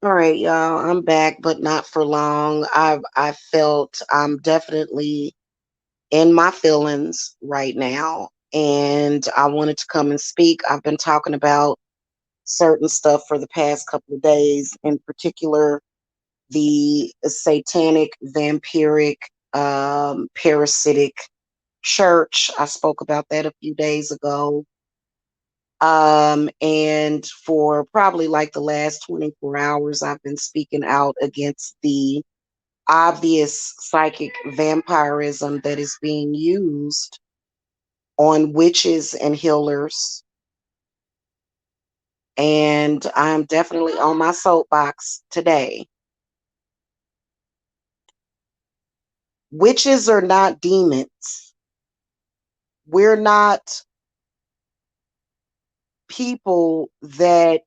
All right, y'all. I'm back, but not for long. I felt I'm definitely in my feelings right now, and I wanted to come and speak. I've been talking about certain stuff for the past couple of days, in particular the satanic, vampiric, parasitic church. I spoke about that a few days ago. And for probably like the last 24 hours, I've been speaking out against the obvious psychic vampirism that is being used on witches and healers. And I'm definitely on my soapbox today. Witches are not demons. We're not people that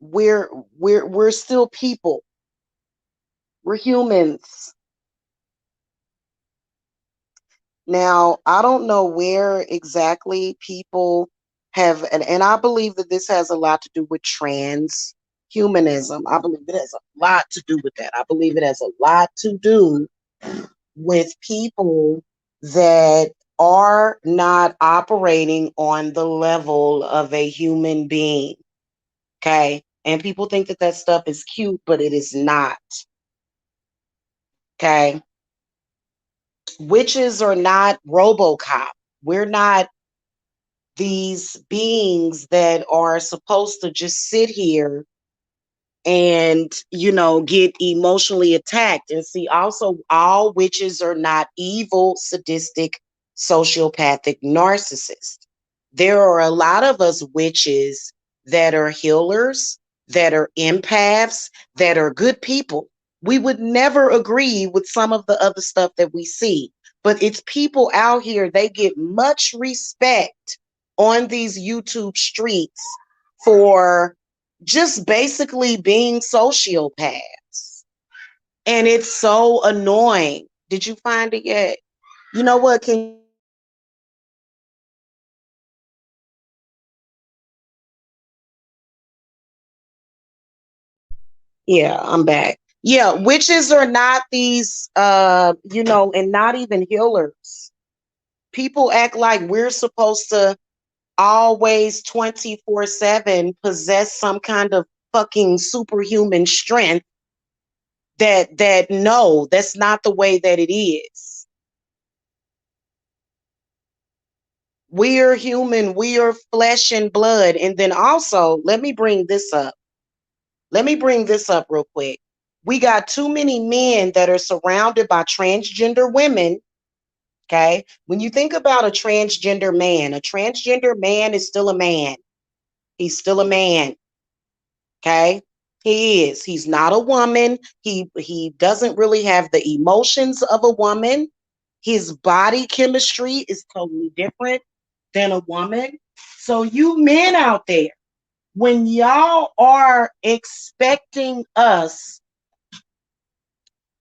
we're we're still people. We're humans. Now, I don't know where exactly people have, and I believe that this has a lot to do with transhumanism. I believe it has a lot to do with that. I believe it has a lot to do with people that are not operating on the level of a human being. Okay. And people think that that stuff is cute, but it is not. Okay. Witches are not Robocop. We're not these beings that are supposed to just sit here and, get emotionally attacked. And see, also, all witches are not evil, sadistic, sociopathic narcissists. There are a lot of us witches that are healers, that are empaths, that are good people. We would never agree with some of the other stuff that we see, but it's people out here, they get much respect on these YouTube streets for just basically being sociopaths. And it's so annoying. Did you find it yet? You know what? Can you hear me? Yeah, I'm back. Yeah, witches are not these and not even healers. People act like we're supposed to always 24/7 possess some kind of fucking superhuman strength. That no, that's not the way that it is. We are human, we are flesh and blood. And then also, let me bring this up real quick. We got too many men that are surrounded by transgender women. Okay, when you think about a transgender man is still a man. He's still a man. Okay, he is. He's not a woman. He doesn't really have the emotions of a woman. His body chemistry is totally different than a woman. So you men out there, when y'all are expecting us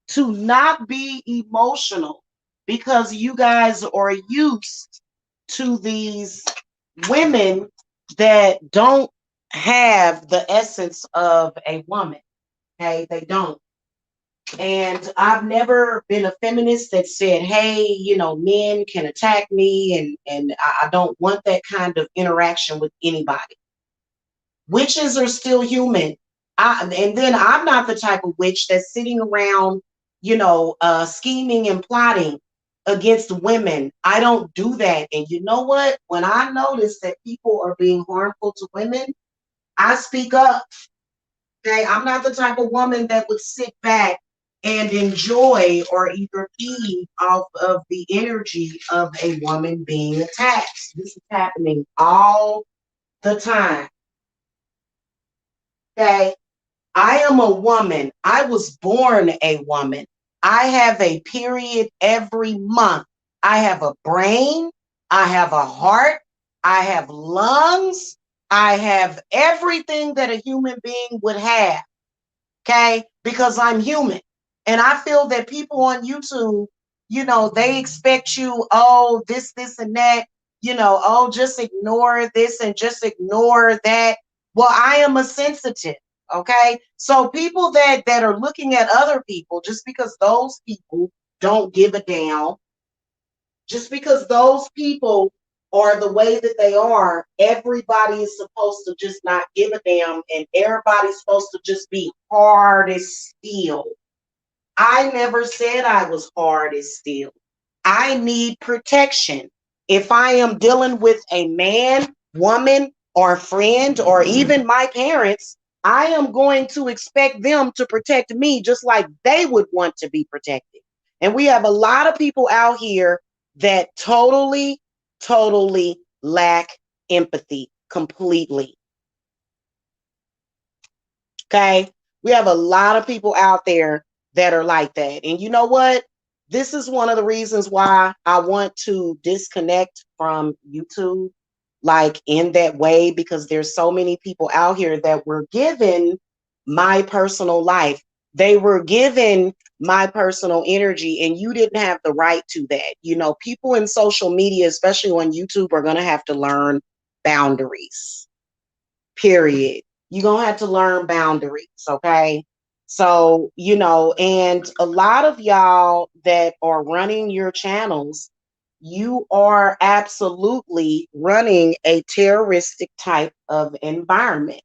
to not be emotional because you guys are used to these women that don't have the essence of a woman. Okay, they don't. And I've never been a feminist that said, hey, men can attack me, and I don't want that kind of interaction with anybody. Witches are still human. And then I'm not the type of witch that's sitting around, scheming and plotting against women. I don't do that. And you know what? When I notice that people are being harmful to women, I speak up. Okay, I'm not the type of woman that would sit back and enjoy or either feed off of the energy of a woman being attacked. This is happening all the time. Okay, I am a woman. I was born a woman. I have a period every month. I have a brain. I have a heart. I have lungs. I have everything that a human being would have. Okay, because I'm human. And I feel that people on YouTube, they expect you, oh, this, and that, oh, just ignore this and just ignore that. Well, I am a sensitive. Okay. So people that are looking at other people just because those people don't give a damn, just because those people are the way that they are, everybody is supposed to just not give a damn and everybody's supposed to just be hard as steel. I never said I was hard as steel. I need protection. If I am dealing with a man, woman, or friend, or even my parents, I am going to expect them to protect me just like they would want to be protected. And we have a lot of people out here that totally, totally lack empathy completely. Okay. We have a lot of people out there that are like that. And you know what? This is one of the reasons why I want to disconnect from YouTube, like in that way, because there's so many people out here that were given my personal life. They were given my personal energy, and you didn't have the right to that. You know, people in social media, especially on YouTube, are going to have to learn boundaries, period. You're going to have to learn boundaries, okay? So, you know, and a lot of y'all that are running your channels, you are absolutely running a terroristic type of environment.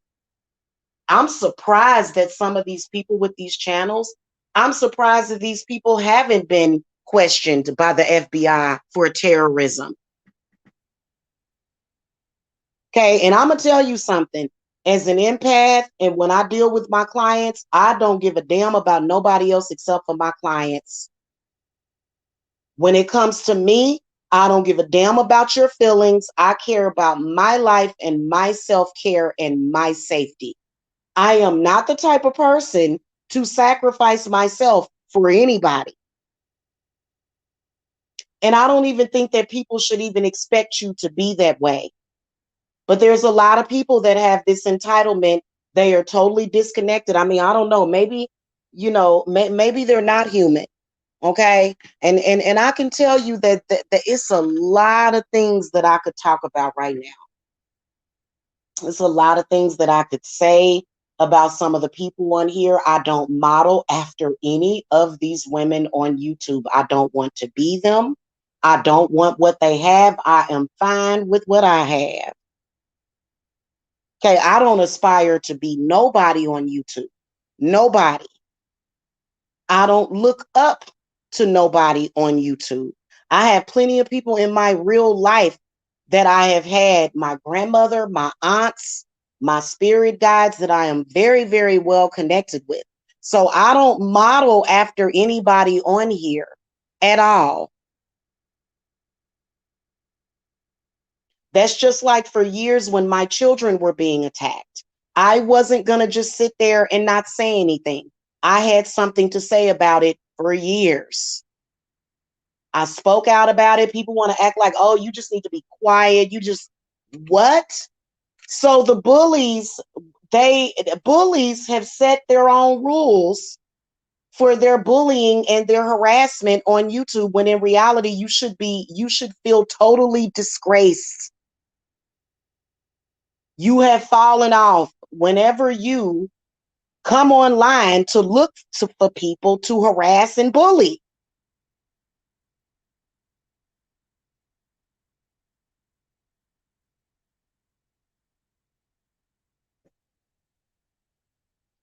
I'm surprised that some of these people with these channels, I'm surprised that these people haven't been questioned by the FBI for terrorism. Okay, and I'm gonna tell you something. As an empath, and when I deal with my clients, I don't give a damn about nobody else except for my clients. When it comes to me, I don't give a damn about your feelings. I care about my life and my self-care and my safety. I am not the type of person to sacrifice myself for anybody. And I don't even think that people should even expect you to be that way. But there's a lot of people that have this entitlement. They are totally disconnected. I mean, I don't know. Maybe, you know, maybe they're not human. Okay. And I can tell you that it's a lot of things that I could talk about right now. It's a lot of things that I could say about some of the people on here. I don't model after any of these women on YouTube. I don't want to be them. I don't want what they have. I am fine with what I have. Okay, I don't aspire to be nobody on YouTube. Nobody. I don't look up to nobody on YouTube. I have plenty of people in my real life that I have had, my grandmother, my aunts, my spirit guides that I am very, very well connected with. So I don't model after anybody on here at all. That's just like for years when my children were being attacked. I wasn't going to just sit there and not say anything. I had something to say about it for years. I spoke out about it. People want to act like, oh, you just need to be quiet. You just, what? So the bullies have set their own rules for their bullying and their harassment on YouTube, when in reality, you should feel totally disgraced. You have fallen off whenever you come online to look for people to harass and bully.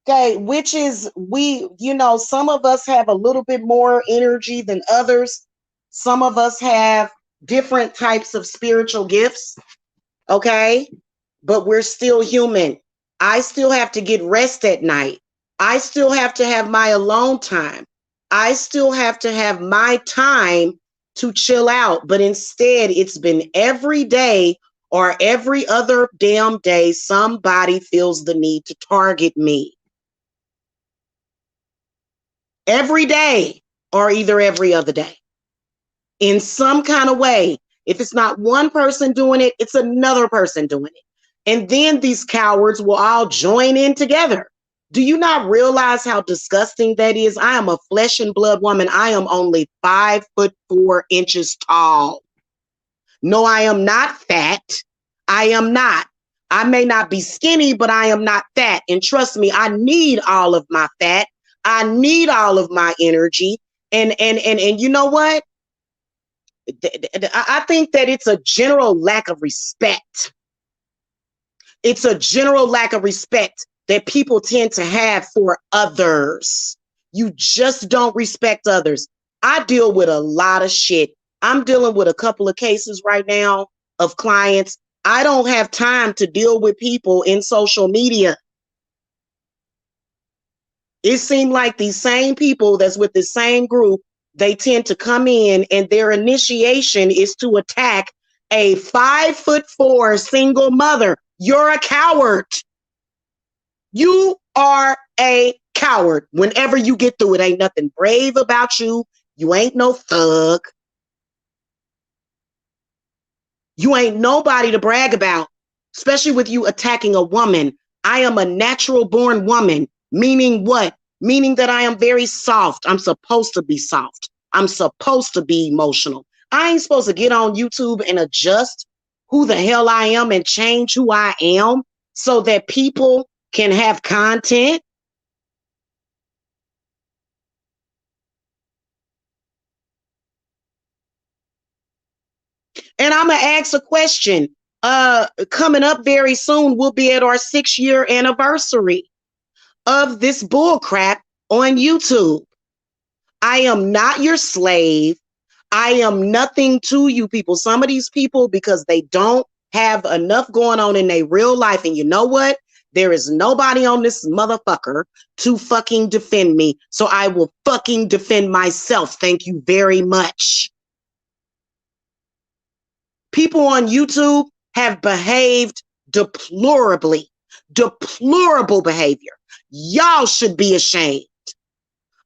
Okay, which is some of us have a little bit more energy than others. Some of us have different types of spiritual gifts. Okay, but we're still human. I still have to get rest at night. I still have to have my alone time. I still have to have my time to chill out. But instead, it's been every day or every other damn day, somebody feels the need to target me. Every day or either every other day in some kind of way. If it's not one person doing it, it's another person doing it. And then these cowards will all join in together. Do you not realize how disgusting that is? I am a flesh and blood woman. I am only 5'4" tall. No, I am not fat. I am not. I may not be skinny, but I am not fat. And trust me, I need all of my fat. I need all of my energy. And you know what? I think that it's a general lack of respect. It's a general lack of respect that people tend to have for others. You just don't respect others. I deal with a lot of shit. I'm dealing with a couple of cases right now of clients. I don't have time to deal with people in social media. It seemed like these same people that's with the same group, they tend to come in and their initiation is to attack a 5'4" single mother. You're a coward. You are a coward. Whenever you get through it, ain't nothing brave about you. You ain't no thug. You ain't nobody to brag about, especially with you attacking a woman. I am a natural born woman, meaning what? Meaning that I am very soft. I'm supposed to be soft. I'm supposed to be emotional. I ain't supposed to get on YouTube and adjust who the hell I am and change who I am so that people can have content. And I'm gonna ask a question. Coming up very soon, we'll be at our 6-year anniversary of this bull crap on YouTube. I am not your slave. I am nothing to you people. Some of these people, because they don't have enough going on in their real life. And you know what? There is nobody on this motherfucker to fucking defend me. So I will fucking defend myself. Thank you very much. People on YouTube have behaved deplorably, deplorable behavior. Y'all should be ashamed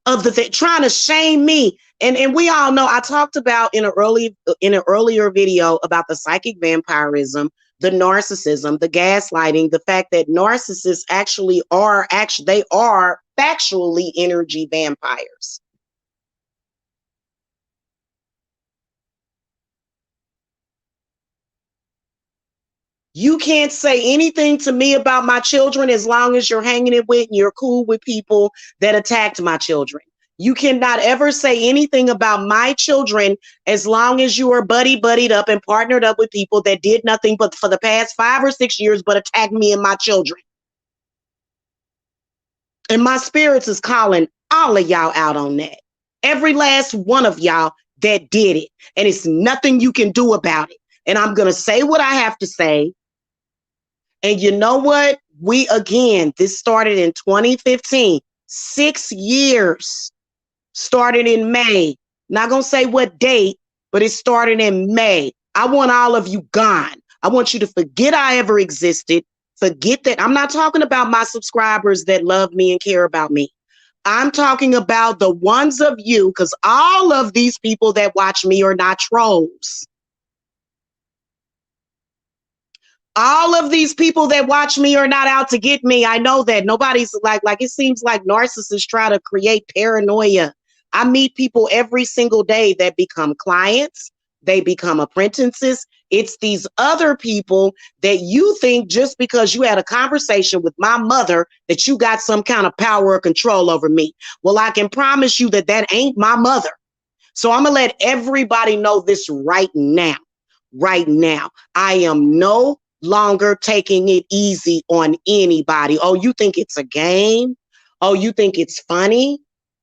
of the thing, trying to shame me. And we all know I talked about in an earlier video about the psychic vampirism, the narcissism, the gaslighting, the fact that narcissists they are factually energy vampires. You can't say anything to me about my children as long as you're hanging it with and you're cool with people that attacked my children. You cannot ever say anything about my children as long as you are buddied up and partnered up with people that did nothing but for the past 5 or 6 years but attack me and my children. And my spirits is calling all of y'all out on that. Every last one of y'all that did it. And it's nothing you can do about it. And I'm going to say what I have to say. And you know what? This started in 2015, 6 years, started in May. Not going to say what date, but it started in May. I want all of you gone. I want you to forget I ever existed. Forget that. I'm not talking about my subscribers that love me and care about me. I'm talking about the ones of you, because all of these people that watch me are not trolls. All of these people that watch me are not out to get me. I know that nobody's like it seems like narcissists try to create paranoia. I meet people every single day that become clients. They become apprentices. It's these other people that you think just because you had a conversation with my mother that you got some kind of power or control over me. Well, I can promise you that that ain't my mother. So I'm going to let everybody know this right now. Right now. I am no longer taking it easy on anybody. Oh, you think it's a game? Oh, you think it's funny?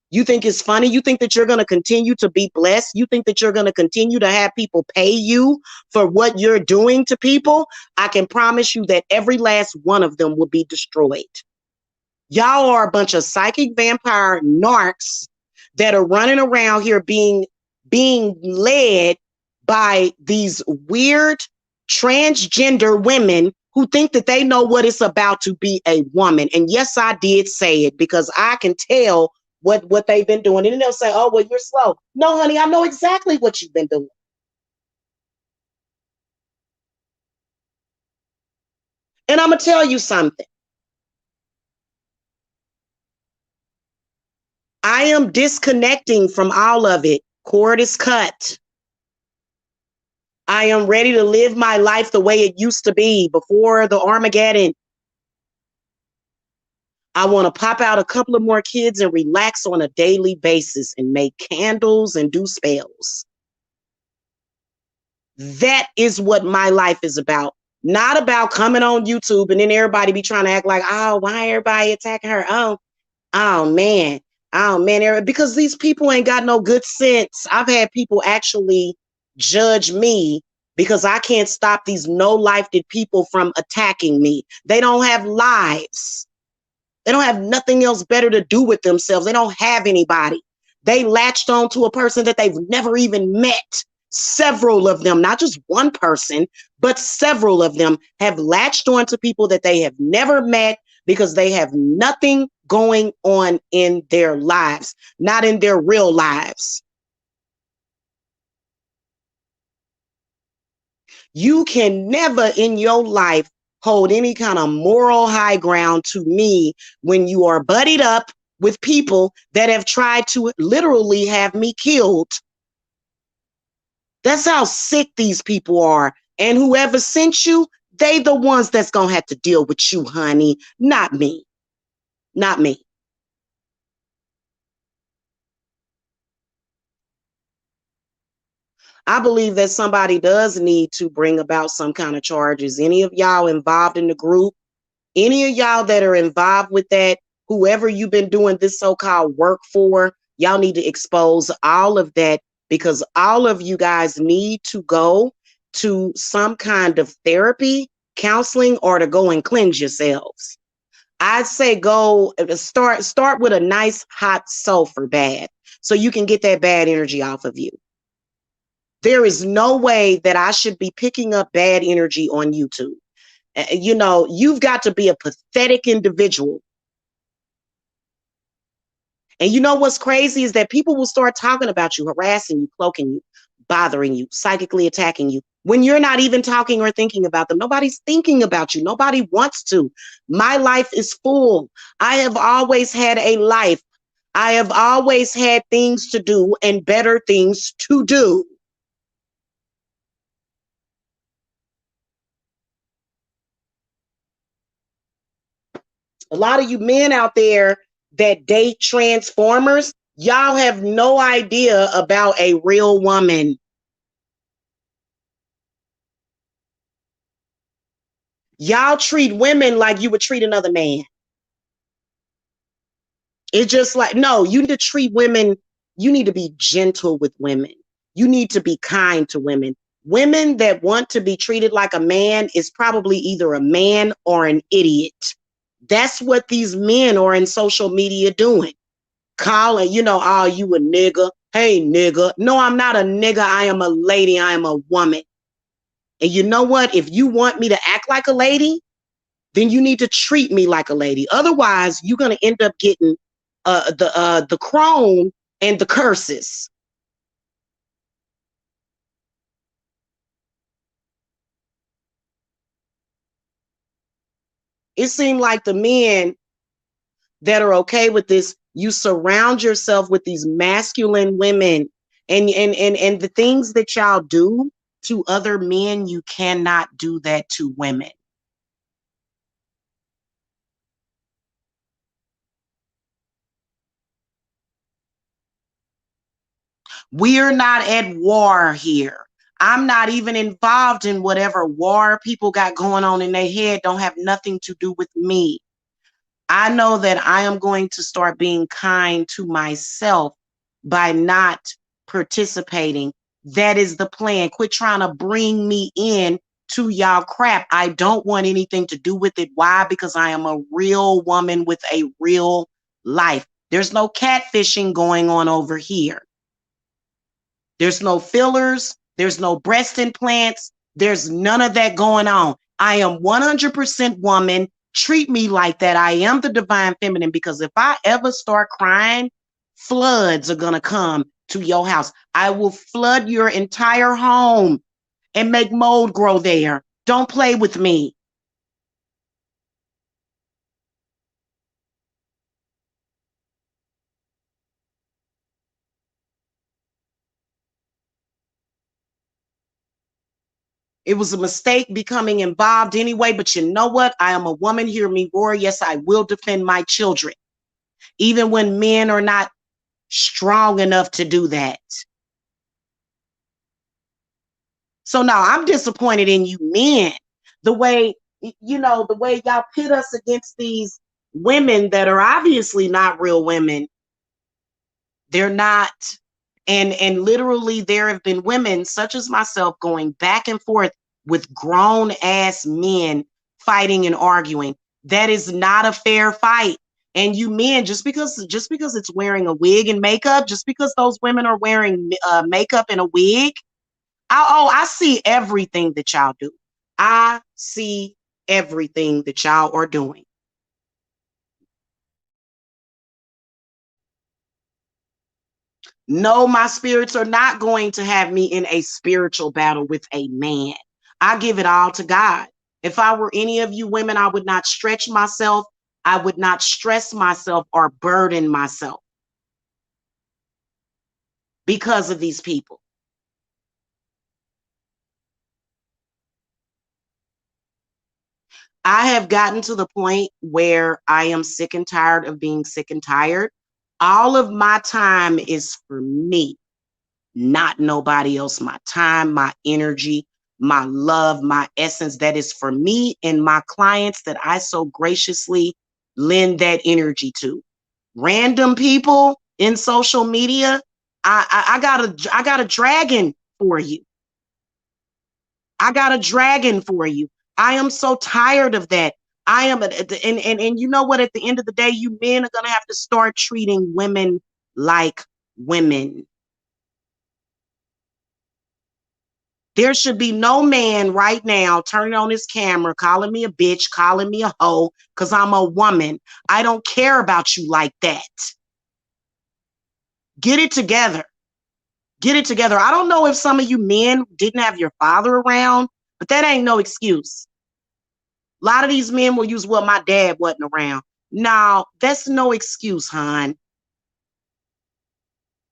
You think it's funny? You think that you're going to continue to be blessed? You think that you're going to continue to have people pay you for what you're doing to people? I can promise you that every last one of them will be destroyed. Y'all are a bunch of psychic vampire narcs that are running around here being led by these weird transgender women who think that they know what it's about to be a woman. And yes, I did say it because I can tell what they've been doing. And then they'll say, oh, well, you're slow. No, honey, I know exactly what you've been doing. And I'm going to tell you something. I am disconnecting from all of it. Cord is cut. I am ready to live my life the way it used to be before the Armageddon. I want to pop out a couple of more kids and relax on a daily basis and make candles and do spells. That is what my life is about. Not about coming on YouTube and then everybody be trying to act like, oh, why everybody attacking her? Oh man. Oh man. Because these people ain't got no good sense. I've had people actually judge me because I can't stop these no-life people from attacking me. They don't have lives. They don't have nothing else better to do with themselves. They don't have anybody. They latched on to a person that they've never even met. Several of them, not just one person, but several of them have latched on to people that they have never met because they have nothing going on in their lives, not in their real lives. You can never in your life hold any kind of moral high ground to me when you are buddied up with people that have tried to literally have me killed. That's how sick these people are. And whoever sent you, they the ones that's going to have to deal with you, honey, not me. Not me. I believe that somebody does need to bring about some kind of charges. Any of y'all involved in the group, any of y'all that are involved with that, whoever you've been doing this so-called work for, y'all need to expose all of that because all of you guys need to go to some kind of therapy, counseling, or to go and cleanse yourselves. I'd say go start with a nice hot sulfur bath so you can get that bad energy off of you. There is no way that I should be picking up bad energy on YouTube. You know, you've got to be a pathetic individual. And you know what's crazy is that people will start talking about you, harassing you, cloaking you, bothering you, psychically attacking you when you're not even talking or thinking about them. Nobody's thinking about you. Nobody wants to. My life is full. I have always had a life. I have always had things to do and better things to do. A lot of you men out there that date transformers, y'all have no idea about a real woman. Y'all treat women like you would treat another man. It's just like, no, you need to treat women, you need to be gentle with women. You need to be kind to women. Women that want to be treated like a man is probably either a man or an idiot. That's what these men are in social media doing. Calling, oh, you a nigga. Hey, nigga. No, I'm not a nigga. I am a lady. I am a woman. And you know what? If you want me to act like a lady, then you need to treat me like a lady. Otherwise, you're gonna end up getting the crone and the curses. It seemed like the men that are okay with this, you surround yourself with these masculine women, and the things that y'all do to other men, you cannot do that to women. We're not at war here. I'm not even involved in whatever war people got going on in their head. Don't have nothing to do with me. I know that I am going to start being kind to myself by not participating. That is the plan. Quit trying to bring me in to y'all crap. I don't want anything to do with it. Why? Because I am a real woman with a real life. There's no catfishing going on over here. There's no fillers. There's no breast implants. There's none of that going on. I am 100% woman. Treat me like that. I am the divine feminine because if I ever start crying, floods are going to come to your house. I will flood your entire home and make mold grow there. Don't play with me. It was a mistake becoming involved anyway, but you know what? I am a woman, hear me roar. Yes, I will defend my children, even when men are not strong enough to do that. So now I'm disappointed in you men. The way, the way y'all pit us against these women that are obviously not real women. They're not. And literally there have been women such as myself going back and forth with grown ass men fighting and arguing. That is not a fair fight. And you men, just because it's wearing a wig and makeup, just because those women are wearing makeup and a wig, I see everything that y'all do. I see everything that y'all are doing. No, my spirits are not going to have me in a spiritual battle with a man. I give it all to God. If I were any of you women, I would not stretch myself. I would not stress myself or burden myself because of these people. I have gotten to the point where I am sick and tired of being sick and tired. All of my time is for me, not nobody else. My time, my energy, my love, my essence, that is for me and my clients that I so graciously lend that energy to. Random people in social media, I got a dragon for you. I got a dragon for you. I am so tired of that. I am, and you know what? At the end of the day, you men are gonna have to start treating women like women. There should be no man right now turning on his camera, calling me a bitch, calling me a hoe, because I'm a woman. I don't care about you like that. Get it together. Get it together. I don't know if some of you men didn't have your father around, but that ain't no excuse. A lot of these men will use, well, my dad wasn't around. No, that's no excuse, hon.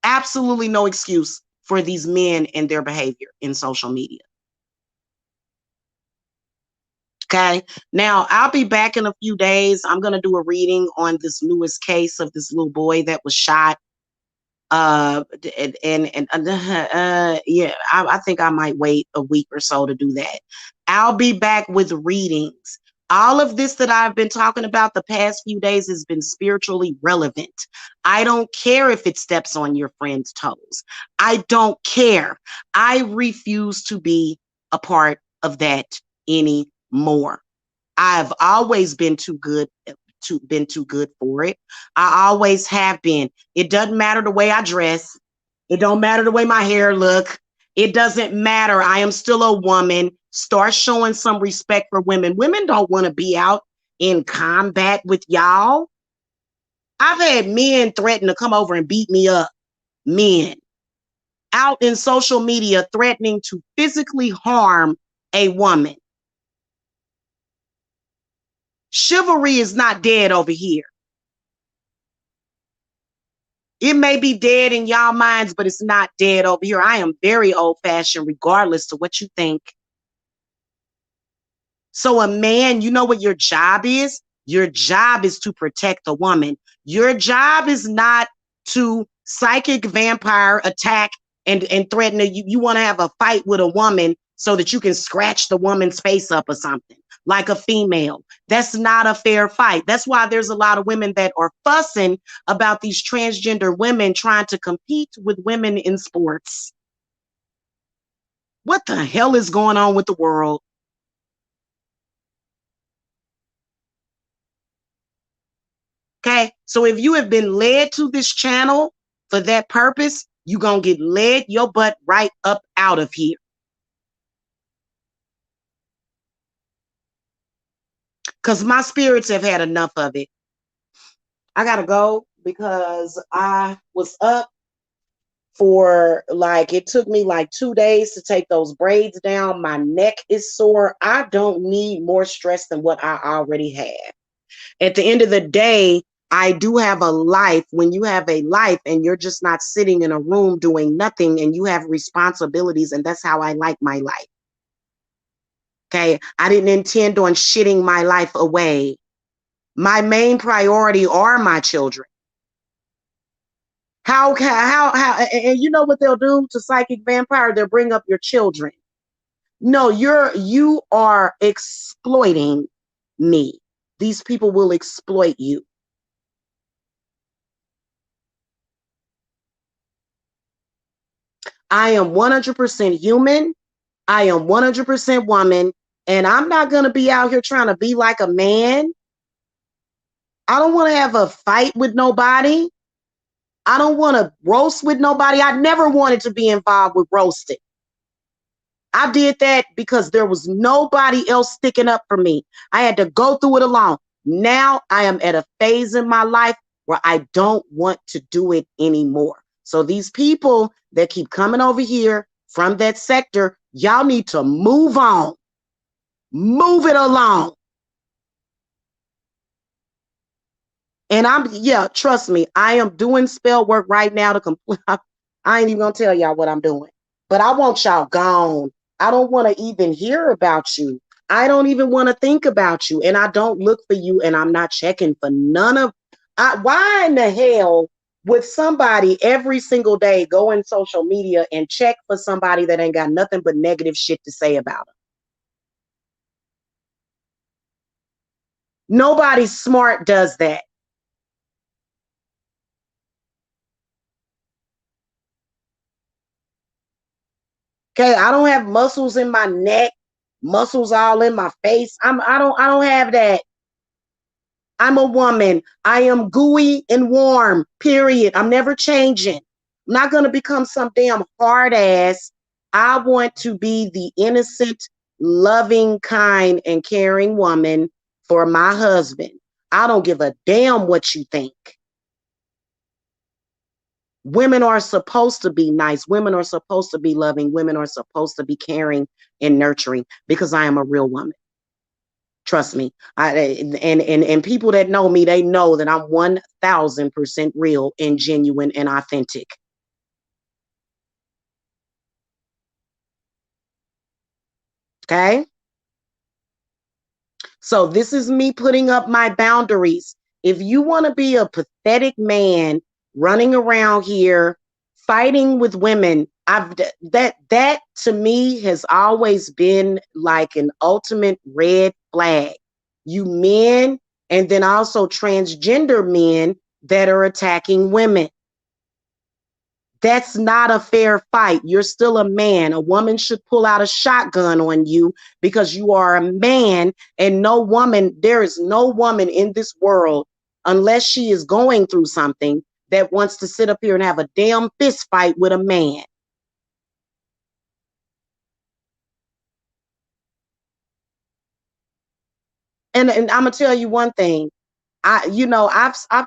Absolutely no excuse for these men and their behavior in social media. Okay. Now I'll be back in a few days. I'm going to do a reading on this newest case of this little boy that was shot. Yeah, I think I might wait a week or so to do that. I'll be back with readings. All of this that I've been talking about the past few days has been spiritually relevant. I don't care if it steps on your friend's toes. I don't care. I refuse to be a part of that anymore. I've always been too good for it. I always have been. It doesn't matter the way I dress. It don't matter the way my hair look. It doesn't matter. I am still a woman. Start showing some respect for women. Women don't want to be out in combat with y'all. I've had men threaten to come over and beat me up. Men out in social media threatening to physically harm a woman. Chivalry is not dead over here. It may be dead in y'all minds, but it's not dead over here. I am very old fashioned, regardless to what you think. So, a man, you know what your job is? Your job is to protect the woman. Your job is not to psychic vampire attack and threaten to, you want to have a fight with a woman so that you can scratch the woman's face up or something like a female. That's not a fair fight. That's why there's a lot of women that are fussing about these transgender women trying to compete with women in sports. What the hell is going on with the world? Okay, so if you have been led to this channel for that purpose, you're going to get led your butt right up out of here. Because my spirits have had enough of it. I got to go because I was up for it took me like 2 days to take those braids down. My neck is sore. I don't need more stress than what I already have. At the end of the day, I do have a life. When you have a life and you're just not sitting in a room doing nothing and you have responsibilities, and that's how I like my life. Okay. I didn't intend on shitting my life away. My main priority are my children. And you know what they'll do to psychic vampire? They'll bring up your children. No, you are exploiting me. These people will exploit you. I am 100% human. I am 100% woman. And I'm not going to be out here trying to be like a man. I don't want to have a fight with nobody. I don't want to roast with nobody. I never wanted to be involved with roasting. I did that because there was nobody else sticking up for me. I had to go through it alone. Now I am at a phase in my life where I don't want to do it anymore. So these people that keep coming over here from that sector, y'all need to move on. Move it along. And yeah, trust me, I am doing spell work right now to complete. I ain't even gonna tell y'all what I'm doing, but I want y'all gone. I don't want to even hear about you. I don't even want to think about you, and I don't look for you, and I'm not checking for none of. Why in the hell would somebody every single day go in social media and check for somebody that ain't got nothing but negative shit to say about them? Nobody smart does that. Okay, I don't have muscles in my neck, muscles all in my face. I don't have that. I'm a woman. I am gooey and warm. Period. I'm never changing. I'm not going to become some damn hard ass. I want to be the innocent, loving, kind, and caring woman for my husband. I don't give a damn what you think. Women are supposed to be nice. Women are supposed to be loving. Women are supposed to be caring and nurturing because I am a real woman. Trust me. And people that know me, they know that I'm 1000% real and genuine and authentic. Okay? So this is me putting up my boundaries. If you want to be a pathetic man running around here fighting with women, that to me has always been like an ultimate red flag. You men and then also transgender men that are attacking women. That's not a fair fight. You're still a man. A woman should pull out a shotgun on you because you are a man, and no woman, there is no woman in this world, unless she is going through something, that wants to sit up here and have a damn fist fight with a man. And I'm gonna tell you one thing. I've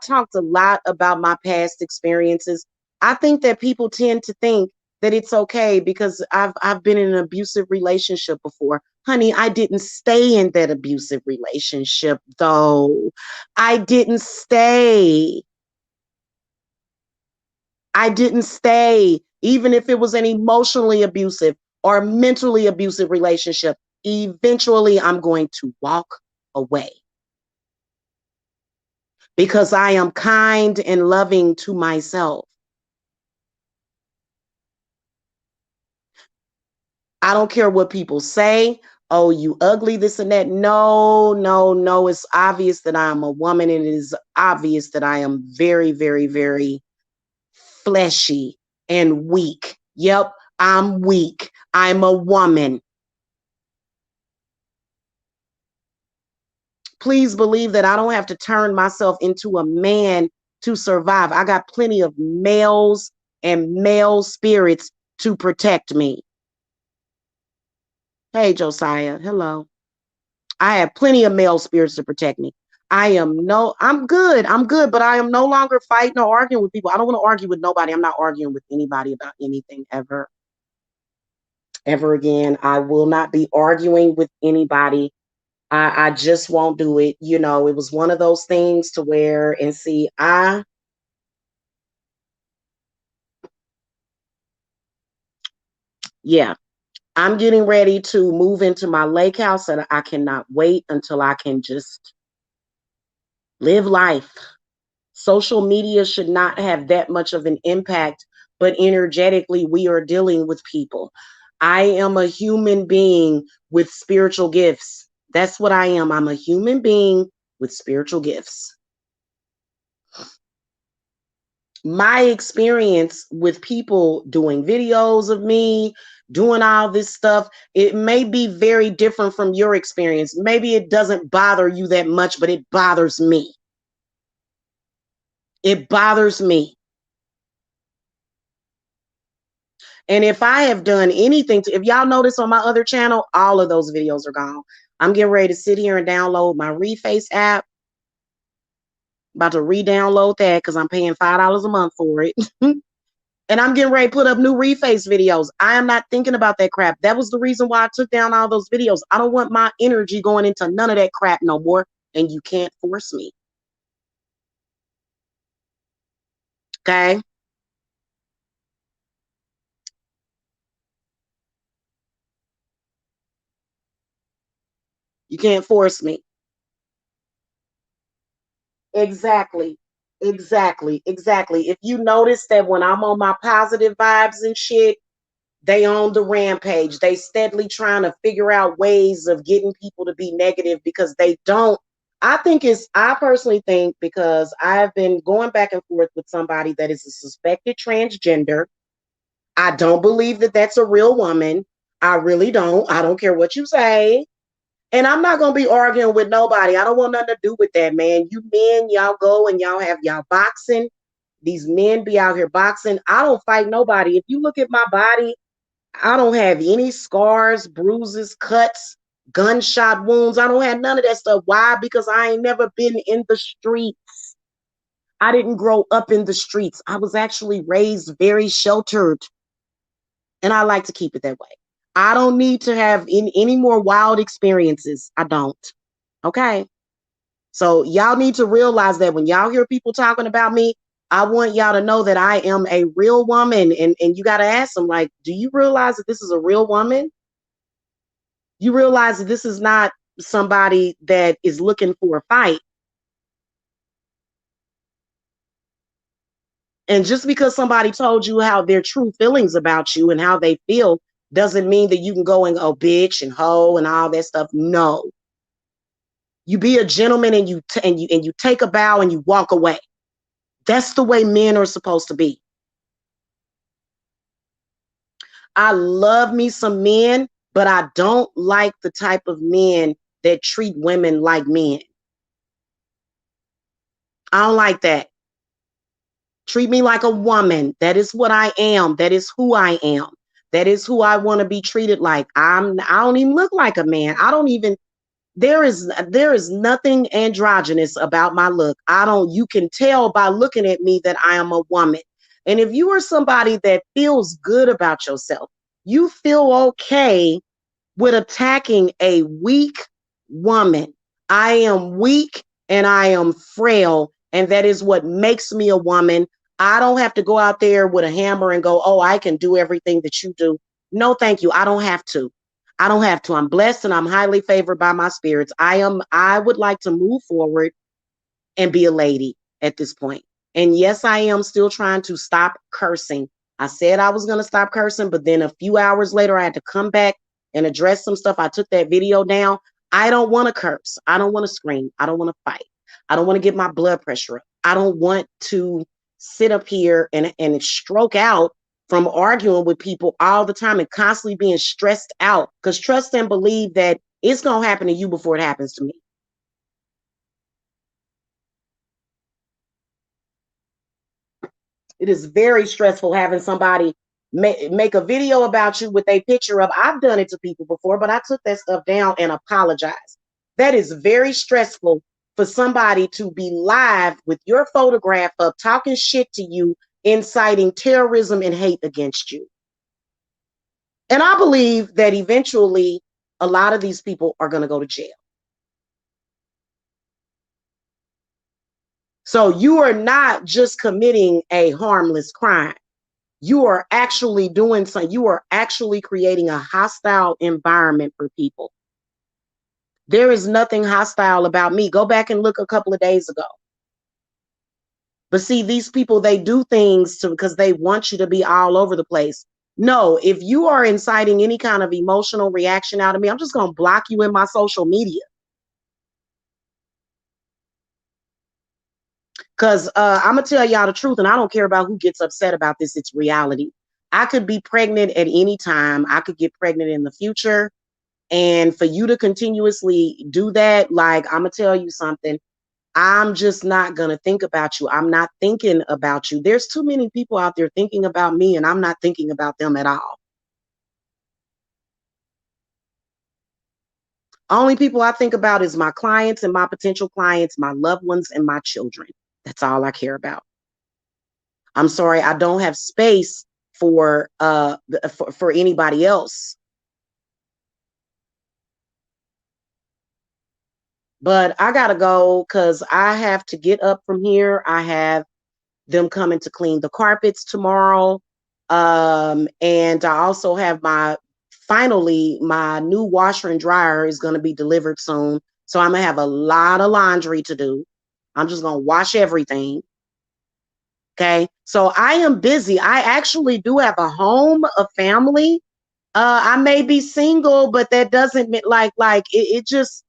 talked a lot about my past experiences. I think that people tend to think that it's okay because I've been in an abusive relationship before. Honey, I didn't stay in that abusive relationship though. I didn't stay. I didn't stay. Even if it was an emotionally abusive or mentally abusive relationship, eventually I'm going to walk away because I am kind and loving to myself. I don't care what people say. Oh, you ugly, this and that. No, no, no. It's obvious that I'm a woman, and it is obvious that I am very, very, very fleshy and weak. Yep, I'm weak. I'm a woman. Please believe that I don't have to turn myself into a man to survive. I got plenty of males and male spirits to protect me. Hey, Josiah. Hello. I have plenty of male spirits to protect me. I'm good. I'm good, but I am no longer fighting or arguing with people. I don't want to argue with nobody. I'm not arguing with anybody about anything ever, ever again. I will not be arguing with anybody. I just won't do it. It was one of those things to where, and see, yeah, I'm getting ready to move into my lake house, and I cannot wait until I can just live life. Social media should not have that much of an impact, but energetically, we are dealing with people. I am a human being with spiritual gifts. That's what I am. I'm a human being with spiritual gifts. My experience with people doing videos of me, doing all this stuff, it may be very different from your experience. Maybe it doesn't bother you that much, but it bothers me. It bothers me. And if I have done anything to, if y'all notice on my other channel, all of those videos are gone. I'm getting ready to sit here and download my Reface app. About to re-download that because I'm paying $5 a month for it. And I'm getting ready to put up new Reface videos. I am not thinking about that crap. That was the reason why I took down all those videos. I don't want my energy going into none of that crap no more. And you can't force me. Okay? You can't force me. Exactly. Exactly. If you notice that when I'm on my positive vibes and shit, they on the rampage. They steadily trying to figure out ways of getting people to be negative because they don't. I personally think because I've been going back and forth with somebody that is a suspected transgender. I don't believe that that's a real woman. I really don't. I don't care what you say. And I'm not going to be arguing with nobody. I don't want nothing to do with that, man. You men, y'all go and y'all have y'all boxing. These men be out here boxing. I don't fight nobody. If you look at my body, I don't have any scars, bruises, cuts, gunshot wounds. I don't have none of that stuff. Why? Because I ain't never been in the streets. I didn't grow up in the streets. I was actually raised very sheltered. And I like to keep it that way. I don't need to have any more wild experiences. I don't. Okay. So y'all need to realize that when y'all hear people talking about me, I want y'all to know that I am a real woman. And you got to ask them, like, do you realize that this is a real woman? You realize that this is not somebody that is looking for a fight. And just because somebody told you how their true feelings about you and how they feel doesn't mean that you can go and oh bitch and hoe and all that stuff. No. You be a gentleman and you take a bow and you walk away. That's the way men are supposed to be. I love me some men, but I don't like the type of men that treat women like men. I don't like that. Treat me like a woman. That is what I am. That is who I am. That is who I want to be treated like. I don't even look like a man. I don't even there is nothing androgynous about my look. You can tell by looking at me that I am a woman. And if you are somebody that feels good about yourself, you feel okay with attacking a weak woman. I am weak and I am frail, and that is what makes me a woman. I don't have to go out there with a hammer and go, oh, I can do everything that you do. No, thank you. I don't have to. I don't have to. I'm blessed and I'm highly favored by my spirits. I would like to move forward and be a lady at this point. And yes, I am still trying to stop cursing. I said I was going to stop cursing, but then a few hours later, I had to come back and address some stuff. I took that video down. I don't want to curse. I don't want to scream. I don't want to fight. I don't want to get my blood pressure up. I don't want to sit up here and stroke out from arguing with people all the time and constantly being stressed out. Because trust and believe that it's going to happen to you before it happens to me. It is very stressful having somebody make a video about you with a picture of. I've done it to people before, but I took that stuff down and apologized. That is very stressful for somebody to be live with your photograph up, talking shit to you, inciting terrorism and hate against you. And I believe that eventually a lot of these people are going to go to jail. So you are not just committing a harmless crime. You are actually doing something. You are actually creating a hostile environment for people. There is nothing hostile about me. Go back and look a couple of days ago. But see, these people, they do things because they want you to be all over the place. No, if you are inciting any kind of emotional reaction out of me, I'm just going to block you in my social media. Because I'm going to tell y'all the truth, and I don't care about who gets upset about this. It's reality. I could be pregnant at any time. I could get pregnant in the future. And for you to continuously do that, like, I'm going to tell you something. I'm just not going to think about you. I'm not thinking about you. There's too many people out there thinking about me, and I'm not thinking about them at all. Only people I think about is my clients and my potential clients, my loved ones, and my children. That's all I care about. I'm sorry, I don't have space for anybody else. But I gotta go because I have to get up from here. I have them coming to clean the carpets tomorrow. And I also have my new washer and dryer is going to be delivered soon. So I'm going to have a lot of laundry to do. I'm just going to wash everything. Okay. So I am busy. I actually do have a home, a family. I may be single, but that doesn't mean it just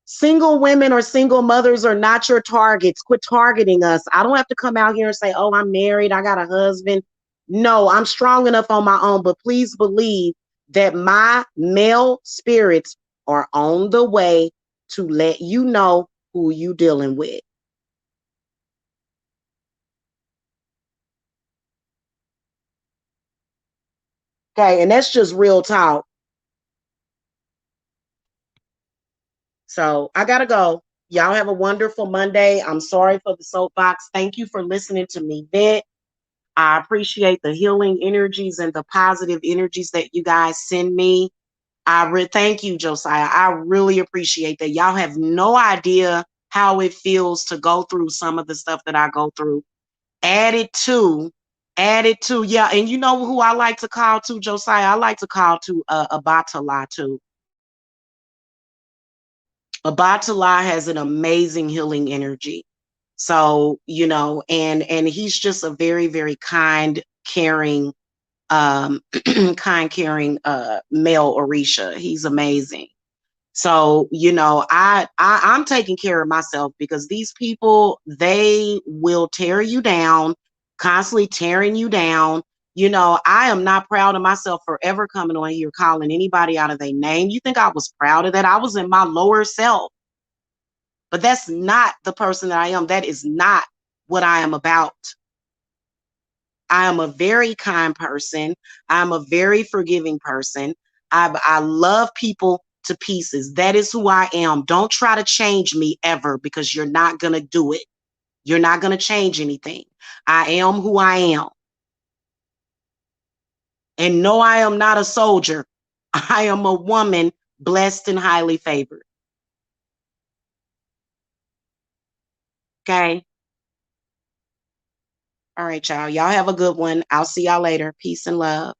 single women or single mothers are not your targets. Quit targeting us. I don't have to come out here and say, oh, I'm married, I got a husband. No, I'm strong enough on my own, but please believe that my male spirits are on the way to let you know who you dealing with. Okay, and that's just real talk. So I gotta go. Y'all have a wonderful Monday. I'm sorry for the soapbox. Thank you for listening to me vent. I appreciate the healing energies and the positive energies that you guys send me. Thank you, Josiah. I really appreciate that. Y'all have no idea how it feels to go through some of the stuff that I go through. Added to, yeah. And you know who I like to call to, Josiah? I like to call to Abatala too. Abatala has an amazing healing energy. So, and he's just a very, very kind, caring, kind, caring male Orisha. He's amazing. So, I'm taking care of myself because these people, they will tear you down, constantly tearing you down. I am not proud of myself for ever coming on here calling anybody out of their name. You think I was proud of that? I was in my lower self, but that's not the person that I am. That is not what I am about. I am a very kind person. I'm a very forgiving person. I love people to pieces. That is who I am. Don't try to change me ever because you're not going to do it. You're not going to change anything. I am who I am. And no, I am not a soldier. I am a woman blessed and highly favored. Okay. All right, y'all. Y'all have a good one. I'll see y'all later. Peace and love.